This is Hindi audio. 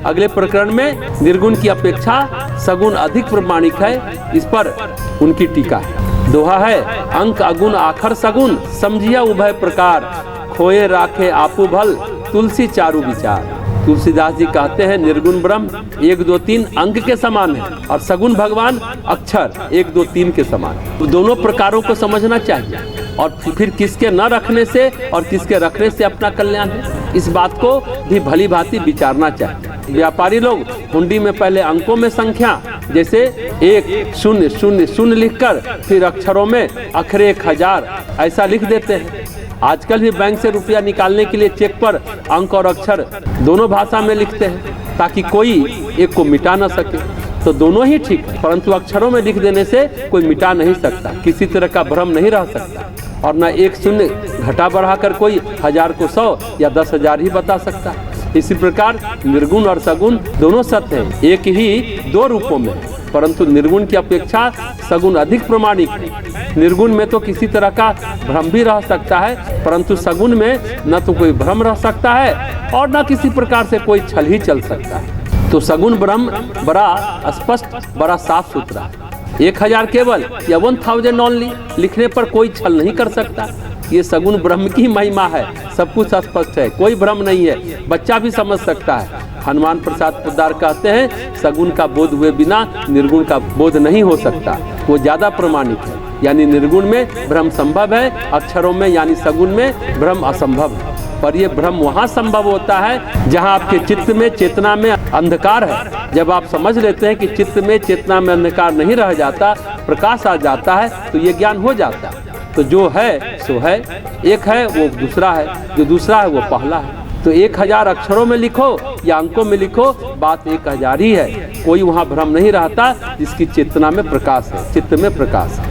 अगले प्रकरण में निर्गुण की अपेक्षा सगुण अधिक प्रमाणिक है, इस पर उनकी टीका है। दोहा है, अंक अगुण आखर सगुण, समझिया उभय प्रकार, खोए राखे आपू भल, तुलसी चारु विचार। तुलसीदास जी कहते हैं निर्गुण ब्रह्म 1 2 3 अंक के समान है और सगुण भगवान अक्षर 1 2 3 के समान। तो दोनों प्रकारों को समझना चाहिए और फिर किसके न रखने से और किसके रखने से अपना कल्याण है, इस बात को भी भली भांति विचारना चाहिए। व्यापारी लोग हुंडी में पहले अंकों में संख्या जैसे 1 0 0 0 लिखकर फिर अक्षरों में अखरे 1000 ऐसा लिख देते हैं। आजकल भी बैंक से रुपया निकालने के लिए चेक पर अंक और अक्षर दोनों भाषा में लिखते हैं ताकि कोई एक को मिटा ना सके। तो दोनों ही ठीक है, परंतु अक्षरों में लिख देने से कोई मिटा नहीं सकता, किसी तरह का भ्रम नहीं रह सकता और न 1 0 घटा बढ़ाकर कोई 1000 को 100 या 10,000 ही बता सकता है। इसी प्रकार निर्गुण और सगुण दोनों सत्य हैं, एक ही 2 रूपों में, परंतु निर्गुण की अपेक्षा सगुण अधिक प्रमाणिक है। निर्गुण में तो किसी तरह का भ्रम भी रह सकता है, परंतु सगुण में न तो कोई भ्रम रह सकता है और न किसी प्रकार से कोई छल ही चल सकता है। तो सगुण ब्रह्म बड़ा स्पष्ट, बड़ा साफ सुथरा, 1000 केवल या 1000 ओनली लिखने पर कोई छल नहीं कर सकता। ये सगुण ब्रह्म की महिमा है, सब कुछ स्पष्ट है, कोई भ्रम नहीं है, बच्चा भी समझ सकता है। हनुमान प्रसाद पोद्दार कहते हैं, सगुण का बोध हुए बिना निर्गुण का बोध नहीं हो सकता, वो ज्यादा प्रमाणिक है। यानी निर्गुण में भ्रम संभव है, अक्षरों में यानी सगुण में भ्रम असंभव है। पर यह भ्रम वहाँ संभव होता है जहाँ आपके चित्त में, चेतना में अंधकार है। जब आप समझ लेते हैं कि चित्त में, चेतना में अंधकार नहीं रह जाता, प्रकाश आ जाता है, तो ये ज्ञान हो जाता है। तो जो है सो है, एक है वो दूसरा है, जो दूसरा है वो पहला है। तो 1000 अक्षरों में लिखो या अंकों में लिखो, बात 1000 ही है। कोई वहाँ भ्रम नहीं रहता जिसकी चेतना में प्रकाश है, चित्त में प्रकाश है।